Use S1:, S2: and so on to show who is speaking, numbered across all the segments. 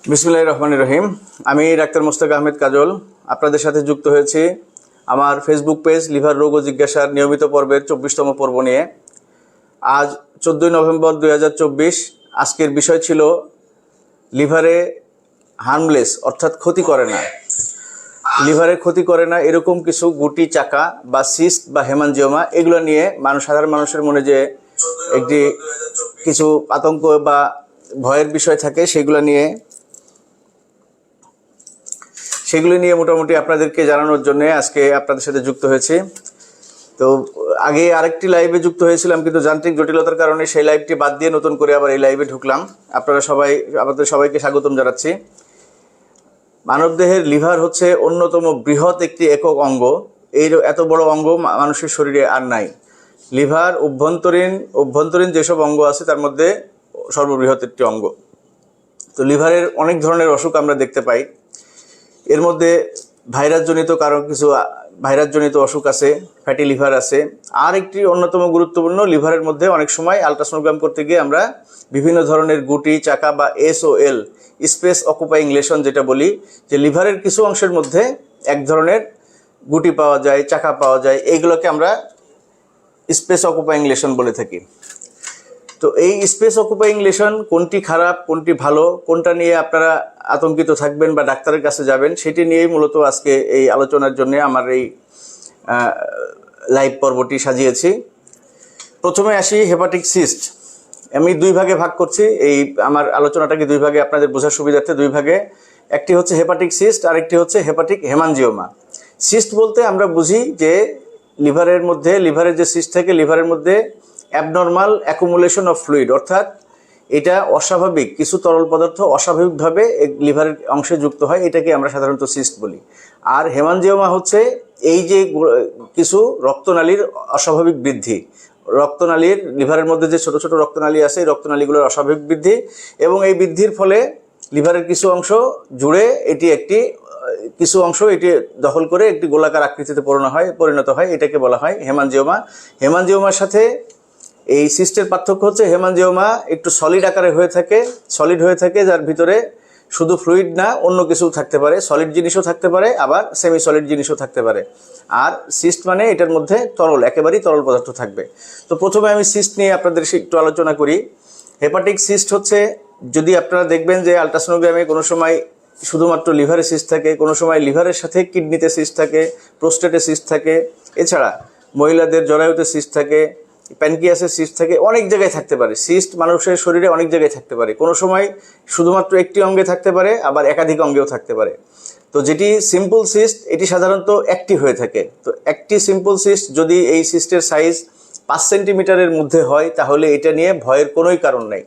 S1: বিসমিল্লাহির রহমানির রহিম। আমি ডাক্তার মোস্তাক আহমেদ কাজল আপনাদের সাথে যুক্ত হয়েছি আমার ফেসবুক পেজ লিভার রোগ ও জিজ্ঞাসার নিয়মিত পর্বের 24তম পর্ব নিয়ে। আজ 14 নভেম্বর 2024। আজকের বিষয় ছিল লিভারে হার্মলেস অর্থাৎ ক্ষতি করে না, লিভারে ক্ষতি করে না এরকম কিছু গুটি চাকা বা সিস্ট বা হেমানজিওমা, এগুলো নিয়ে সাধারণ মানুষের মনে যে একটি কিছু আতঙ্ক বা ভয়ের বিষয় থাকে সেগুলো নিয়ে মোটামুটি আপনাদেরকে জানানোর জন্য আজকে আপনাদের সাথে যুক্ত হয়েছি। তো আগে আরেকটি লাইভে যুক্ত হয়েছিলাম, কিন্তু যান্ত্রিক জটিলতার কারণে সেই লাইভটি বাদ দিয়ে নতুন করে আবার এই লাইভে ঢুকলাম। আপনাদের সবাইকে স্বাগতম জানাচ্ছি। মানবদেহের লিভার হচ্ছে অন্যতম বৃহৎ একটি একক অঙ্গ। এত বড় অঙ্গ মানুষের শরীরে আর নাই। লিভার অভ্যন্তরীণ যেসব অঙ্গ আছে তার মধ্যে সর্ববৃহৎ একটি অঙ্গ। তো লিভারের অনেক ধরনের অসুখ আমরা দেখতে পাই। এর মধ্যে ভাইরাসজনিত অসুখ আছে, ফ্যাটি লিভার আছে। আর একটি অন্যতম গুরুত্বপূর্ণ, লিভারের মধ্যে অনেক সময় আলট্রাসোনোগ্রাম করতে গিয়ে আমরা বিভিন্ন ধরনের গুটি চাকা বা SOL, স্পেস অকুপাইং লেশন যেটা বলি, যে লিভারের কিছু অংশের মধ্যে এক ধরনের গুটি পাওয়া যায়, চাকা পাওয়া যায়, এইগুলোকে আমরা স্পেস অকুপাইং লেশন বলে থাকি। তো এই স্পেস অকুপাইং লেশন কোনটি খারাপ, কোনটি ভালো, কোনটা নিয়ে আপনারা আতঙ্কিত থাকবেন বা ডাক্তারের কাছে যাবেন, সেটি নিয়েই মূলত আজকে এই আলোচনার জন্য আমার এই লাইভ পর্বটি সাজিয়েছি। প্রথমে আসি হেপাটিক সিস্ট। আমি দুই ভাগে ভাগ করছি আমার আলোচনাটাকে, দুই ভাগে আপনাদের বোঝার সুবিধার্থে দুই ভাগে। একটি হচ্ছে হেপাটিক সিস্ট আর একটি হচ্ছে হেপাটিক হেমানজিওমা। সিস্ট বলতে আমরা বুঝি যে লিভারের যে সিস্ট থাকে, লিভারের মধ্যে অ্যাবনর্মাল অ্যাকুমুলেশন অফ ফ্লুইড, অর্থাৎ এটা অস্বাভাবিক কিছু তরল পদার্থ অস্বাভাবিকভাবে লিভারের অংশে যুক্ত হয়, এটাকে আমরা সাধারণত সিস্ট বলি। আর হেমানজিওমা হচ্ছে এই যে কিছু রক্তনালীর অস্বাভাবিক বৃদ্ধি, লিভারের মধ্যে যে ছোট ছোট রক্তনালী আছে, এই রক্তনালীগুলোর অস্বাভাবিক বৃদ্ধি, এবং এই বৃদ্ধির ফলে লিভারের কিছু অংশ জুড়ে কিছু অংশ এটি দখল করে একটি গোলাকার আকৃতিতে পরিণত হয়, এটাকে বলা হয় হেমানজিওমা। হেমানজিওমার সাথে এই সিস্টের পার্থক্য হচ্ছে হেমানজিওমা একটু সলিড হয়ে থাকে, যার ভিতরে শুধু ফ্লুইড না অন্য কিছু থাকতে পারে, সলিড জিনিসও থাকতে পারে, আবার সেমি সলিড জিনিসও থাকতে পারে। আর সিস্ট মানে এটার মধ্যে একেবারেই তরল পদার্থ থাকবে। তো প্রথমে আমি সিস্ট নিয়ে আপনাদের একটু আলোচনা করি। হেপাটিক সিস্ট হচ্ছে, যদি আপনারা দেখবেন যে আলট্রাসোনোগ্রামে কোনো সময় শুধুমাত্র লিভারে সিস্ট থাকে, কোনো সময় লিভারের সাথে কিডনিতে সিস্ট থাকে, প্রোস্টেটে সিস্ট থাকে, এছাড়া মহিলাদের জরায়ুতে সিস্ট থাকে, প্যানক্রিয়াসে সিস্ট থাকে, অনেক জায়গায় থাকতে পারে। সিস্ট মানুষের শরীরে অনেক জায়গায় থাকতে পারে, কোনো সময় শুধুমাত্র একটি অঙ্গে থাকতে পারে, আবার একাধিক অঙ্গেও থাকতে পারে। তো যেটি সিম্পল সিস্ট, এটি সাধারণত একটি হয়ে থাকে। তো একটি সিম্পল সিস্ট যদি এই সিস্টের সাইজ 5 সেন্টিমিটারের মধ্যে হয়, তাহলে এটা নিয়ে ভয়ের কোনোই কারণ নাই।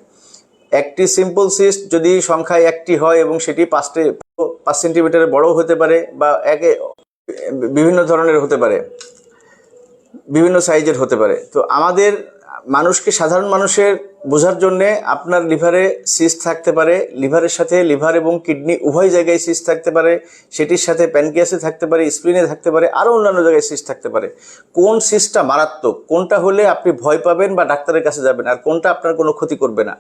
S1: একটি সিম্পল সিস্ট যদি সংখ্যায় একটি হয় এবং সেটি 5 সেন্টিমিটারের বড়ও হতে পারে, বা বিভিন্ন ধরনের হতে পারে, বিভিন্ন সাইজের হতে পারে। তো সাধারণ মানুষের বোঝার জন্যে, আপনার লিভারে সিস্ট থাকতে পারে, লিভারের সাথে লিভার এবং কিডনি উভয় জায়গায় সিস্ট থাকতে পারে, সেটির সাথে প্যানক্রিয়াসে থাকতে পারে, স্প্লিনে থাকতে পারে, আরও অন্যান্য জায়গায় সিস্ট থাকতে পারে। কোন সিস্টটা মারাত্মক, কোনটা হলে আপনি ভয় পাবেন বা ডাক্তারের কাছে যাবেন, আর কোনটা আপনার কোনো ক্ষতি করবে না?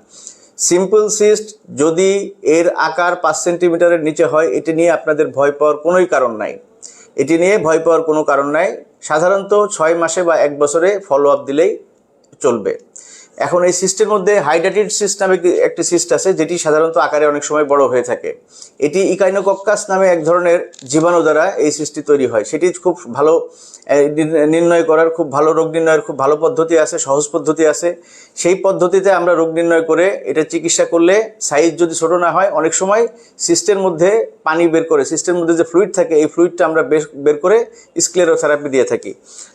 S1: সিম্পল সিস্ট যদি এর আকার 5 সেন্টিমিটারের নিচে হয়, এটি নিয়ে আপনাদের ভয় পাওয়ার কোনো কারণ নাই। সাধারণত 6 মাসে বা 1 বছরে ফলো আপ দিলেই চলবে। এখন এই সিস্টের মধ্যে হাইড্রেটেড সিস্ট নামে একটি সিস্ট আছে, যেটি সাধারণত আকারে অনেক সময় বড় হয়ে থাকে। এটি ইকাইনোকক্কাস নামে এক ধরনের জীবাণু দ্বারা এই সিস্টটি তৈরি হয়। সেটি খুব ভালো রোগ নির্ণয়ের খুব ভালো পদ্ধতি আছে, সহজ পদ্ধতি আছে। সেই পদ্ধতিতে আমরা রোগ নির্ণয় করে এটা চিকিৎসা করলে, সাইজ যদি ছোট না হয়, অনেক সময় সিস্টের মধ্যে পানি বের করে, সিস্টের মধ্যে যে ফ্লুইড থাকে, এই ফ্লুইডটা আমরা বের করে স্ক্লেরোথেরাপি দিয়ে থাকি।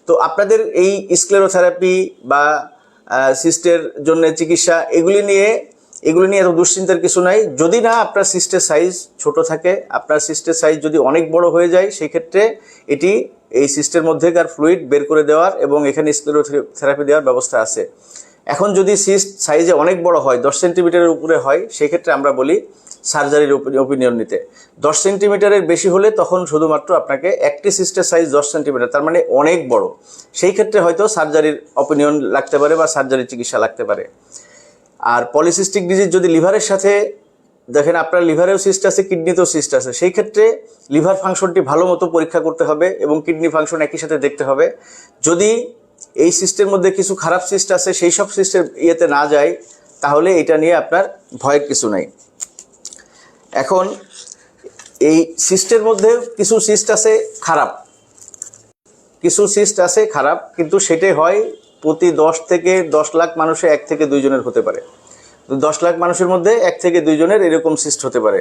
S1: তো আপনাদের এই স্ক্লেরোথেরাপি বা সিস্টের জন্য চিকিৎসা, এগুলি নিয়ে এত দুশ্চিন্তার কিছু নাই। যদি না আপনার সিস্টের সাইজ ছোট থাকে, আপনার সিস্টের সাইজ যদি অনেক বড় হয়ে যায়, সেই ক্ষেত্রে এই সিস্টের মধ্যেকার ফ্লুইড বের করে দেওয়ার এবং এখানে স্ক্লেরোথেরাপি দেওয়ার ব্যবস্থা আছে। এখন যদি সিস্ট সাইজে অনেক বড় হয়, 10 সেন্টিমিটারের উপরে হয়, সেই ক্ষেত্রে আমরা বলি সার্জারির ওপিনিয়ন নিতে। 10 সেন্টিমিটারের বেশি হলে তখন শুধুমাত্র আপনাকে একটি সিস্টের সাইজ 10 সেন্টিমিটার, তার মানে অনেক বড়, সেই ক্ষেত্রে হয়তো সার্জারির ওপিনিয়ন লাগতে পারে বা সার্জারির চিকিৎসা লাগতে পারে। আর পলিসিস্টিক ডিজিজ যদি লিভারের সাথে দেখেন আপনার লিভারেও সিস্ট আছে, কিডনিতেও সিস্ট আছে, সেই ক্ষেত্রে লিভার ফাংশনটি ভালো মতো পরীক্ষা করতে হবে এবং কিডনি ফাংশন একই সাথে দেখতে হবে। যদি এই সিস্টের মধ্যে কিছু খারাপ সিস্ট আছে, সেই সব সিস্টের ইয়েতে না যায়, তাহলে এটা নিয়ে আপনার ভয়ের কিছু নাই। এখন এই সিস্টের মধ্যে কিছু সিস্ট আছে খারাপ, কিছু সিস্ট আছে খারাপ, কিন্তু সেটাই হয় প্রতি 10 থেকে 10 লাখ মানুষে 1 থেকে 2 জনের হতে পারে। তো 10 লাখ মানুষের মধ্যে 1 থেকে 2 জনের এরকম সিস্ট হতে পারে।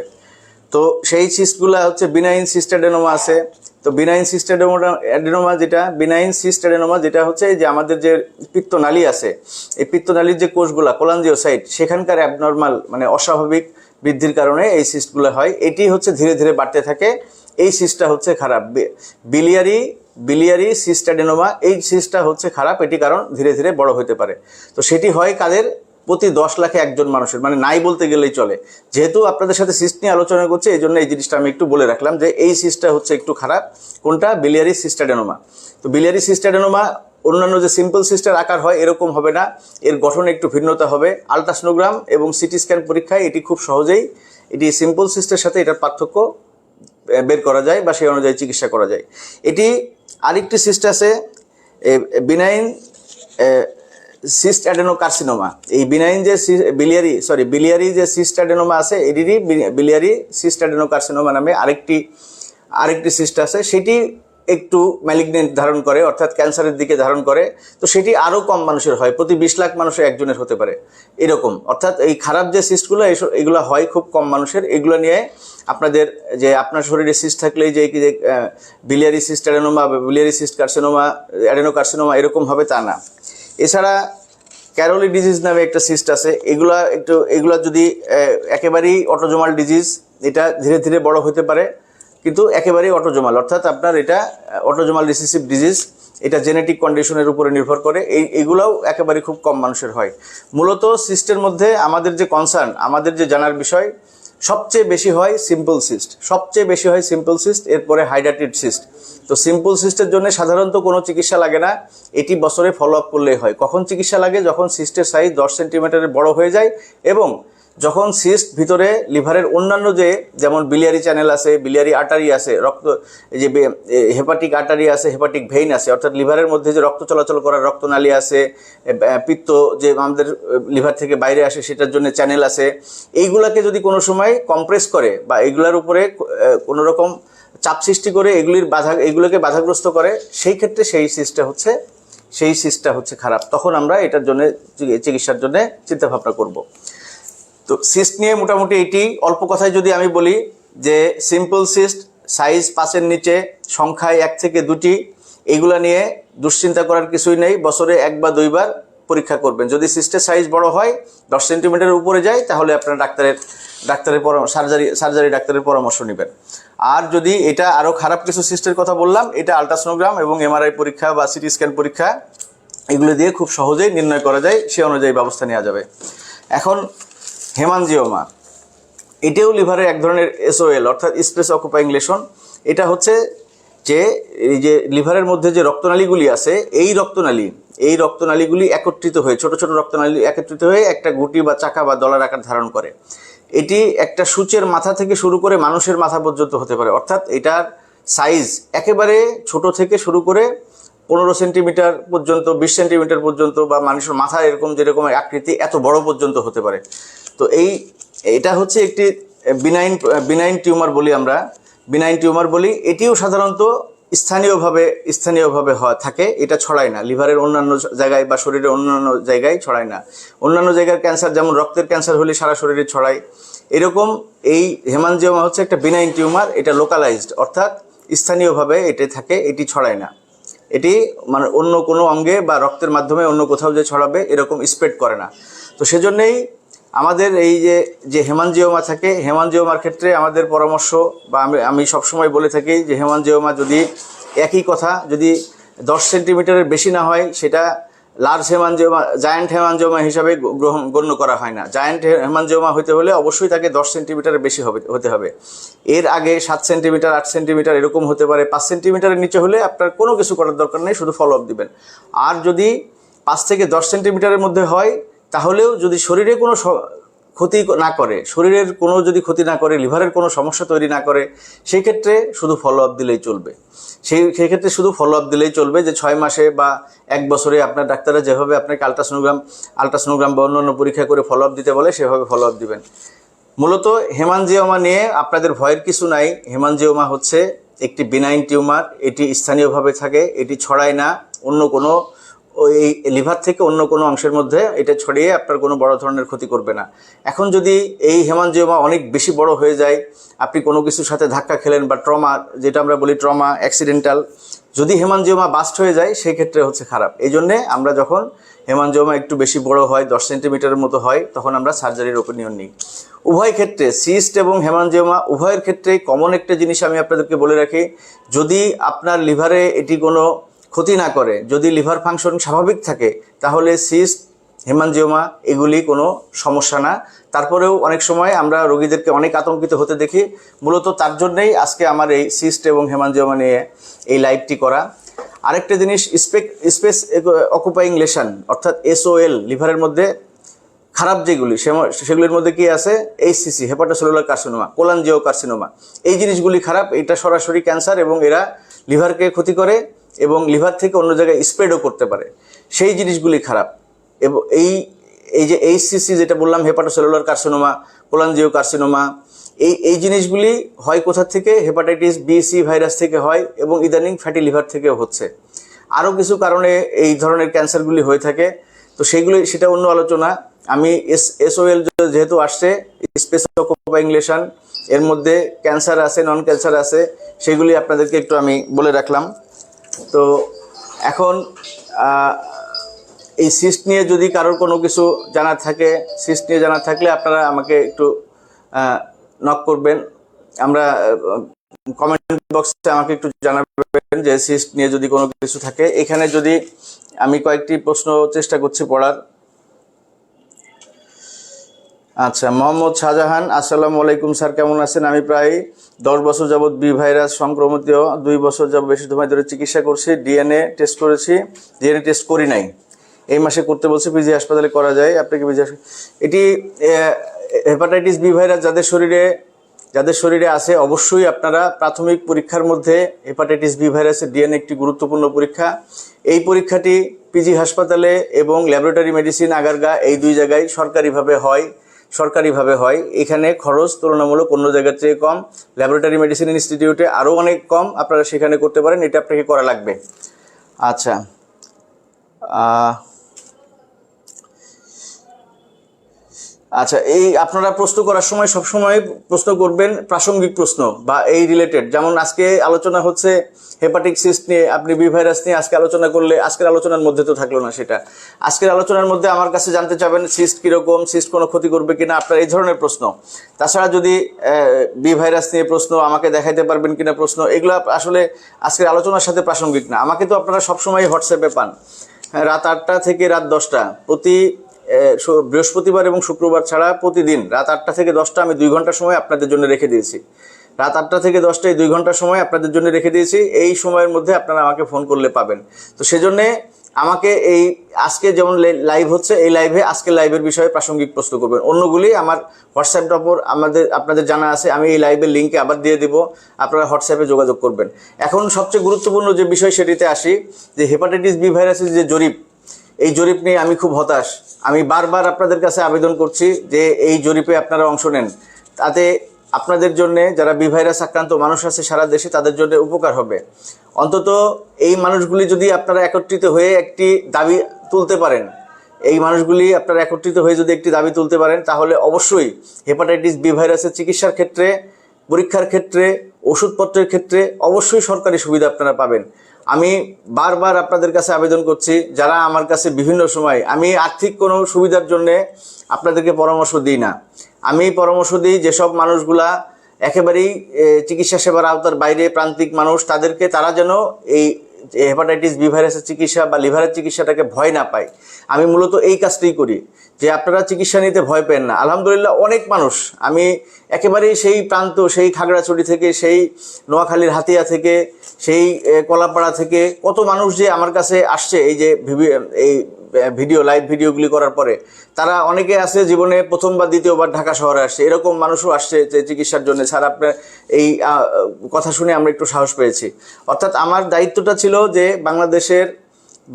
S1: তো সেই সিস্টগুলো হচ্ছে বিনাইন সিস্ট অ্যাডেনোমা আছে। তো বিনাইন সিস্ট অ্যাডেনোমা যেটা, বিনাইন সিস্ট অ্যাডেনোমা যেটা হচ্ছে যে আমাদের যে পিত্তনালী আছে, এই পিত্তনালীর যে কোষগুলা কোলাঞ্জিওসাইট, সেখানকার অ্যাবনর্মাল মানে অস্বাভাবিক বৃদ্ধির কারণে এই সিস্টগুলো হয়। এটি হচ্ছে ধীরে ধীরে বাড়তে থাকে, এই সিস্টটা হচ্ছে খারাপ। বিলিয়ারি সিস্ট অ্যাডেনোমা, এই সিস্টটা হচ্ছে খারাপ, এটি কারণ ধীরে ধীরে বড় হতে পারে। তো সেটি হয় কাদের, প্রতি 10 লাখে 1 জন মানুষের, মানে নাই বলতে গেলেই চলে। যেহেতু আপনাদের সাথে সিস্ট নিয়ে আলোচনা করছি, এই জন্য এই জিনিসটা আমি একটু বলে রাখলাম যে এই সিস্টটা হচ্ছে একটু খারাপ। কোনটা? Biliary cyst adenoma. তো বিলিয়ারি সিস্ট অ্যাডেনোমা অন্যান্য যে সিম্পল সিস্টের আকার হয় এরকম হবে না, এর গঠন একটু ভিন্নতা হবে। আলট্রাসোনোগ্রাম এবং সিটি স্ক্যান পরীক্ষায় এটি খুব সহজেই এটি সিম্পল সিস্টের সাথে এটার পার্থক্য বের করা যায় বা সেই অনুযায়ী চিকিৎসা করা যায়। এটি আরেকটি সিস্ট আছে বিনাইন সিস্ট অ্যাডেনোকার্সিনোমা। এই বিনাইন যে বিলিয়ারি যে সিস্ট অ্যাডেনোমা আছে, এটিরই বিলিয়ারি সিস্ট অ্যাডেনোকার্সিনোমা নামে আরেকটি সিস্ট আছে। সেটি একটু ম্যালিগনেন্ট ধারণ করে, অর্থাৎ ক্যান্সারের দিকে ধারণ করে। তো সেটি আরও কম মানুষের হয়, প্রতি 20 লাখ মানুষের 1 জনের হতে পারে এরকম। অর্থাৎ এই খারাপ যে সিস্টগুলো এগুলো হয় খুব কম মানুষের। এগুলো নিয়ে আপনাদের যে আপনার শরীরে সিস্ট থাকলেই যে বিলিয়ারি সিস্ট অ্যাডেনোমা বা বিলিয়ারি সিস্ট কার্সিনোমা অ্যাডেনোকার্সিনোমা এরকম হবে তা না। এছাড়া ক্যারোলি ডিজিজ নামে একটা সিস্ট আছে। এগুলা যদি একেবারেই অটোজোমাল ডিজিজ, এটা ধীরে ধীরে বড় হতে পারে, কিন্তু একেবারেই অটোজোমাল, অর্থাৎ আপনার এটা অটোজোমাল রিসেসিভ ডিজিজ, এটা জেনেটিক কন্ডিশনের উপরে নির্ভর করে। এগুলাও একেবারে খুব কম মানুষের হয়। মূলত সিস্টের মধ্যে আমাদের যে কনসার্ন, আমাদের যে জানার বিষয়, সবচেয়ে বেশি হয় সিম্পল সিস্ট, এরপরে হাইড্রাটেড সিস্ট। তো সিম্পল সিস্টের জন্য সাধারণত কোনো চিকিৎসা লাগে না, এটি বছরে ফলো আপ করলেই হয়। কখন চিকিৎসা লাগে? যখন সিস্টের সাইজ 10 সেন্টিমিটারের বড় হয়ে যায় এবং যখন সিস্ট ভিতরে লিভারের অন্যান্য যেমন বিলিয়ারি চ্যানেল আছে, বিলিয়ারি আর্টারি আছে, যে হেপাটিক আর্টারি আছে, হেপাটিক ভেইন আছে, অর্থাৎ লিভারের মধ্যে যে রক্ত চলাচল করার রক্তনালী আছে, পিত্ত যে আমাদের লিভার থেকে বাইরে আসে সেটার জন্য চ্যানেল আছে, এইগুলাকে যদি কোনো সময় কম্প্রেস করে বা এগুলার উপরে কোনো রকম চাপ সৃষ্টি করে এগুলোকে বাধাগ্রস্ত করে, সেই ক্ষেত্রে সেই সিস্টটা হচ্ছে খারাপ। তখন আমরা এটার জন্য চিকিৎসার জন্য চিন্তাভাবনা করব। তো সিস্ট নিয়ে মোটামুটি এটি অল্প কথায় যদি আমি বলি যে সিম্পল সিস্ট, সাইজ 5-এর নিচে, সংখ্যায় 1 থেকে 2টি, এগুলা নিয়ে দুশ্চিন্তা করার কিছুই নেই। বছরে 1 বা 2 বার পরীক্ষা করবেন। যদি সিস্টের সাইজ বড় হয়, 10 সেন্টিমিটারের উপরে যায়, তাহলে আপনার সার্জারি ডাক্তারের পরামর্শ নেবেন। আর যদি এটা আরও খারাপ কিছু সিস্টের কথা বললাম, এটা আলট্রাসোনোগ্রাম এবং এমআরআই পরীক্ষা বা সিটি স্ক্যান পরীক্ষা এগুলো দিয়ে খুব সহজেই নির্ণয় করা যায়, সে অনুযায়ী ব্যবস্থা নেওয়া যাবে। এখন হেমানজিওমা, এটাও লিভারের এক ধরনের এসওএল, অর্থাৎ স্পেস অকুপাইং লেশন। এটা হচ্ছে যে এই যে লিভারের মধ্যে যে রক্তনালীগুলি আছে, এই রক্তনালীগুলি একত্রিত হয়ে, ছোট ছোট রক্তনালী একত্রিত হয়ে একটা গুটি বা চাকা বা দলার আকার ধারণ করে। এটি একটা সূচের মাথা থেকে শুরু করে মানুষের মাথা পর্যন্ত হতে পারে, অর্থাৎ এটার সাইজ একেবারে ছোট থেকে শুরু করে 15 সেন্টিমিটার পর্যন্ত, 20 সেন্টিমিটার পর্যন্ত, বা মানুষের মাথা এরকম যেরকম আকৃতি এত বড় পর্যন্ত হতে পারে। তো এটা হচ্ছে একটি বিনাইন টিউমার বলি। এটিও সাধারণত স্থানীয়ভাবে থাকে, এটা ছড়ায় না লিভারের অন্যান্য জায়গায় বা শরীরের অন্যান্য জায়গায় ছড়ায় না। অন্যান্য জায়গার ক্যান্সার, যেমন রক্তের ক্যান্সার হলে সারা শরীরে ছড়ায়, এরকম এই হেমানজিওমা হচ্ছে একটা বিনাইন টিউমার। এটা লোকালাইজড, অর্থাৎ স্থানীয়ভাবে এটা থাকে, এটি ছড়ায় না। এটি মানে অন্য কোনো অঙ্গে বা রক্তের মাধ্যমে অন্য কোথাও যে ছড়াবে এরকম স্প্রেড করে না। তো সেজন্যই আমাদের এই যে হেমানজিওমা থাকে, হেমানজিওমার ক্ষেত্রে আমাদের পরামর্শ বা আমি সবসময় বলে থাকি যে হেমানজিওমা যদি একই কথা যদি 10 সেন্টিমিটারের বেশি না হয়, সেটা জায়ান্ট হেমানজিওমা হিসাবে গণ্য করা হয় না। জায়ান্ট হেমানজিওমা হতে হলে অবশ্যই তাকে 10 সেন্টিমিটারের বেশি হতে হবে। এর আগে 7 সেন্টিমিটার, 8 সেন্টিমিটার এরকম হতে পারে। 5 সেন্টিমিটারের নিচে হলে আপনার কোনো কিছু করার দরকার নেই, শুধু ফলো আপ দিবেন। আর যদি 5 থেকে 10 সেন্টিমিটারের মধ্যে হয়, তাহলেও যদি শরীরে কোনো ক্ষতি না করে, শরীরের কোনো যদি ক্ষতি না করে, লিভারের কোনো সমস্যা তৈরি না করে, সেই ক্ষেত্রে শুধু ফলো আপ দিলেই চলবে। সেই ক্ষেত্রে শুধু ফলো আপ দিলেই চলবে, যে 6 মাসে বা 1 বছরে আপনার ডাক্তাররা যেভাবে আপনাকে আলট্রাসোনোগ্রাম বা অন্যান্য পরীক্ষা করে ফলো আপ দিতে বলে সেভাবে ফলো আপ দিবেন। মূলত হেমানজিওমা নিয়ে আপনাদের ভয়ের কিছু নাই। হেমানজিওমা হচ্ছে একটি বিনাইন টিউমার, এটি স্থানীয়ভাবে থাকে, এটি ছড়ায় না অন্য কোনো, এই লিভার থেকে অন্য কোনো অংশের মধ্যে এটা ছড়িয়ে আপনার কোনো বড় ধরনের ক্ষতি করবে না। এখন যদি এই হেমানজিওমা অনেক বেশি বড় হয়ে যায়, আপনি কোনো কিছুর সাথে ধাক্কা খেলেন বা ট্রমা, যেটা আমরা বলি ট্রমা, অ্যাক্সিডেন্টাল, যদি হেমানজিওমা বাস্ট হয়ে যায় সেই ক্ষেত্রে হচ্ছে খারাপ। এই জন্যে আমরা যখন হেমানজিওমা একটু বেশি বড় হয়, 10 সেন্টিমিটারের মতো হয়, তখন আমরা সার্জারির ওপিনিয়ন নিই। উভয় ক্ষেত্রে, সিস্ট এবং হেমানজিওমা উভয়ের ক্ষেত্রেই কমন একটা জিনিস আমি আপনাদেরকে বলে রাখি, যদি আপনার লিভারে এটি কোনো ক্ষতি না করে, যদি লিভার ফাংশন স্বাভাবিক থাকে, তাহলে সিস্ট, হেমানজিওমা এগুলি কোনো সমস্যা না। তারপরেও অনেক সময় আমরা রোগীদেরকে অনেক আতঙ্কিত হতে দেখি, মূলত তার জন্যই আজকে আমার এই সিস্ট এবং হেমানজিওমা নিয়ে এই লাইভটি করা। আরেকটা জিনিস, স্পেস অকুপাইং লেশন অর্থাৎ SOL, লিভারের মধ্যে খারাপ যেগুলি সেগুলির মধ্যে কি আছে, HCC, হেপাটোসেলুলার কার্সিনোমা, কোলানজিও কার্সিনোমা, এই জিনিসগুলি খারাপ। এটা সরাসরি ক্যান্সার এবং এরা লিভারকে ক্ষতি করে এবং লিভার থেকে অন্য জায়গায় স্প্রেডও করতে পারে, সেই জিনিসগুলি খারাপ। এবং এই যে HCC যেটা বললাম, হেপাটোসেলুলার কার্সিনোমা, কোলানজিও কার্সিনোমা, এই জিনিসগুলি হয় কোথা থেকে, হেপাটাইটিস B/C ভাইরাস থেকে হয় এবং ইদানিং ফ্যাটি লিভার থেকেও হচ্ছে। আরও কিছু কারণে এই ধরনের ক্যান্সারগুলি হয়ে থাকে, তো সেটা অন্য আলোচনা। আমি SOL যেহেতু আসছে, স্পেস অকুপাইং লেশন, এর মধ্যে ক্যান্সার আছে, নন ক্যান্সার আছে, সেগুলি আপনাদেরকে একটু আমি বলে রাখলাম। তো এখন এই সিস্ট নিয়ে যদি কারোর কোনো কিছু জানার থাকে, সিস্ট নিয়ে জানার থাকলে আপনারা আমাকে একটু নক করবেন, আমরা কমেন্ট বক্সে আমাকে একটু জানাবেন যে সিস্ট নিয়ে যদি কোনো কিছু থাকে। এখানে যদি আমি কয়েকটি প্রশ্ন চেষ্টা করছি পড়ার। আচ্ছা, মোহাম্মদ শাহজাহান, আসসালামু আলাইকুম স্যার, কেমন আছেন? আমি প্রায় 10 বছর যাবৎ বি ভাইরাস সংক্রমিত, 2 বছর যাবৎ বেশি সময় ধরে চিকিৎসা করছি, ডিএনএ টেস্ট করেছি, ডিএনএ টেস্ট করি নাই, এই মাসে করতে বলছে, পিজি হাসপাতালে করা যায়? আপনাকে পিজি, এটি হেপাটাইটিস বি ভাইরাস যাদের শরীরে আছে, অবশ্যই আপনারা প্রাথমিক পরীক্ষার মধ্যে হেপাটাইটিস বি ভাইরাসের ডিএনএ একটি গুরুত্বপূর্ণ পরীক্ষা। এই পরীক্ষাটি পিজি হাসপাতালে এবং ল্যাবরেটরি মেডিসিন আগারগা, এই 2 জায়গায় সরকারিভাবে হয়। এখানে খরচ তুলনামূলক অন্য জায়গার চেয়ে কম, ল্যাবরেটরি মেডিসিন ইনস্টিটিউটে আরও অনেক কম, আপনারা সেখানে করতে পারেন, এটা আপনাকে করা লাগবে। আচ্ছা, এই আপনারা প্রশ্ন করার সময় সবসময় প্রশ্ন করবেন প্রাসঙ্গিক প্রশ্ন বা এই রিলেটেড। যেমন আজকে আলোচনা হচ্ছে হেপাটিক সিস্ট নিয়ে, আপনি বি ভাইরাস নিয়ে আজকে আলোচনা করলে আজকের আলোচনার মধ্যে তো থাকলো না সেটা। আজকের আলোচনার মধ্যে আমার কাছে জানতে চাবেন সিস্ট কীরকম, সিস্ট কোনো ক্ষতি করবে কিনা, আপনার এই ধরনের প্রশ্ন। তাছাড়া যদি বি ভাইরাস নিয়ে প্রশ্ন, আমাকে দেখাইতে পারবেন কিনা প্রশ্ন, এগুলো আসলে আজকের আলোচনার সাথে প্রাসঙ্গিক না। আমাকে তো আপনারা সবসময় হোয়াটসঅ্যাপে পান, রাত 8টা থেকে রাত 10টা, প্রতি বৃহস্পতিবার এবং শুক্রবার ছাড়া প্রতিদিন রাত 8টা থেকে 10টা আমি 2 ঘন্টা সময় আপনাদের জন্য রেখে দিয়েছি। রাত 8টা থেকে 10টায় 2 ঘন্টা সময় আপনাদের জন্য রেখে দিয়েছি। এই সময়ের মধ্যে আপনারা আমাকে ফোন করলে পাবেন। তো সেজন্যে আমাকে এই আজকে যেমন লাইভ হচ্ছে, এই লাইভে আজকের লাইভের বিষয়ে প্রাসঙ্গিক প্রশ্ন করবেন। অন্যগুলি আমার হোয়াটসঅ্যাপটা ওপর আপনাদের জানা আছে, আমি এই লাইভের লিঙ্কে আবার দিয়ে দিব, আপনারা হোয়াটসঅ্যাপে যোগাযোগ করবেন। এখন সবচেয়ে গুরুত্বপূর্ণ যে বিষয় সেটিতে আসি, যে হেপাটাইটিস বি ভাইরাসের যে জরিপ, এই জরিপ নিয়ে আমি খুব হতাশ। আমি বারবার আপনাদের কাছে আবেদন করছি যে এই জরিপে আপনারা অংশ নেন, তাতে আপনাদের জন্য, যারা বি ভাইরাস আক্রান্ত মানুষ আছে সারা দেশে, তাদের জন্য উপকার হবে। অন্তত এই মানুষগুলি যদি আপনারা একত্রিত হয়ে একটি দাবি তুলতে পারেন, এই মানুষগুলি আপনারা একত্রিত হয়ে যদি একটি দাবি তুলতে পারেন, তাহলে অবশ্যই হেপাটাইটিস বি ভাইরাসের চিকিৎসার ক্ষেত্রে, পরীক্ষার ক্ষেত্রে, ওষুধপত্রের ক্ষেত্রে অবশ্যই সরকারি সুবিধা আপনারা পাবেন। আমি বারবার আপনাদের কাছে আবেদন করছি, যারা আমার কাছে বিভিন্ন সময়, আমি আর্থিক কোনো সুবিধার জন্যে আপনাদেরকে পরামর্শ দিই না, আমি পরামর্শ দিই যেসব মানুষগুলা একেবারেই চিকিৎসা সেবার আওতার বাইরে, প্রান্তিক মানুষ, তারা যেন এই হেপাটাইটিস বি ভাইরাসের চিকিৎসা বা লিভারের চিকিৎসাটাকে ভয় না পায়। আমি মূলত এই কাজটাই করি, যে আপনারা চিকিৎসা নিতে ভয় পেন না। আলহামদুলিল্লাহ অনেক মানুষ, আমি একেবারেই সেই প্রান্ত, সেই খাগড়াছড়ি থেকে, সেই নোয়াখালীর হাতিয়া থেকে, সেই কলাপাড়া থেকে কত মানুষ যে আমার কাছে আসছে এই লাইভ ভিডিওগুলি করার পরে তারা অনেকে আছে জীবনে প্রথম বা দ্বিতীয়বার ঢাকা শহরে আসছে, এরকম মানুষও আসছে যে চিকিৎসার জন্য। স্যার আপনার এই কথা শুনে আমরা একটু সাহস পেয়েছি। অর্থাৎ আমার দায়িত্বটা ছিল যে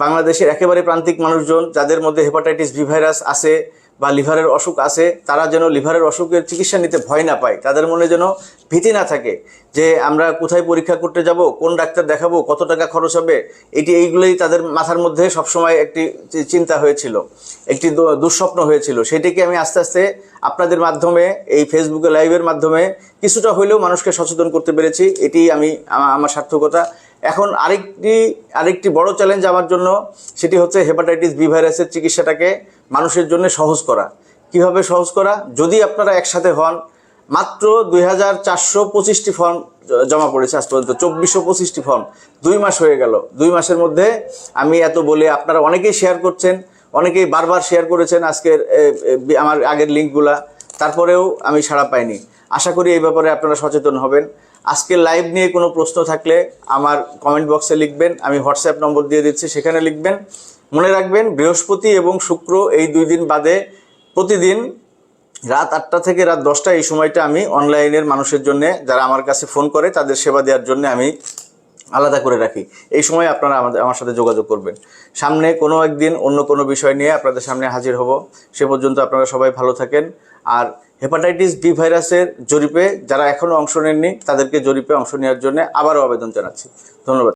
S1: বাংলাদেশের একেবারে প্রান্তিক মানুষজন যাদের মধ্যে হেপাটাইটিস বি ভাইরাস আছে বা লিভারের অসুখ আছে, তারা যেন লিভারের অসুখের চিকিৎসা নিতে ভয় না পায়, তাদের মনে যেন ভীতি না থাকে যে আমরা কোথায় পরীক্ষা করতে যাব, কোন ডাক্তার দেখাবো, কত টাকা খরচ হবে। এইগুলোই তাদের মাথার মধ্যে সবসময় একটি চিন্তা হয়েছিল, একটি দুঃস্বপ্ন হয়েছিল। সেটিকে আমি আস্তে আস্তে আপনাদের মাধ্যমে, এই ফেসবুকে লাইভের মাধ্যমে কিছুটা হলেও মানুষকে সচেতন করতে পেরেছি। এটি আমার সার্থকতা। এখন আরেকটি বড় চ্যালেঞ্জ আমার জন্য, সেটি হচ্ছে হেপাটাইটিস বি ভাইরাসের চিকিৎসাটাকে মানুষের জন্য সহজ করা। কিভাবে সহজ করা? যদি আপনারা একসাথে হন, মাত্র 2425টি ফর্ম জমা পড়েছে আজ পর্যন্ত, 2425টি ফর্ম, 2 মাস হয়ে গেল। 2 মাসের মধ্যে আমি এত বলে আপনারা অনেকেই শেয়ার করছেন, অনেকেই বারবার শেয়ার করেছেন আজকের আমার আগের লিঙ্কগুলা, তারপরেও আমি সাড়া পাইনি। আশা করি এই ব্যাপারে আপনারা সচেতন হবেন। আজকে লাইভ নিয়ে কোনো প্রশ্ন থাকলে আমার কমেন্ট বক্সে লিখবেন, আমি হোয়াটসঅ্যাপ নম্বর দিয়ে দিচ্ছি, সেখানে লিখবেন। মনে রাখবেন, বৃহস্পতি এবং শুক্র এই 2 দিন বাদে প্রতিদিন রাত 8টা থেকে রাত 10টা এই সময়টা আমি অনলাইনের মানুষের জন্য, যারা আমার কাছে ফোন করে তাদের সেবা দেওয়ার জন্য আমি আলাদা করে রাখি। এই সময় আপনারা আমার সাথে যোগাযোগ করবেন। সামনে কোনো একদিন অন্য কোনো বিষয় নিয়ে আপনাদের সামনে হাজির হব। সে পর্যন্ত আপনারা সবাই ভালো থাকেন। আর হেপাটাইটিস বি ভাইরাসের জরিপে যারা এখনও অংশ নেননি, তাদেরকে জরিপে অংশ নেওয়ার জন্য আবারও আবেদন জানাচ্ছি। ধন্যবাদ।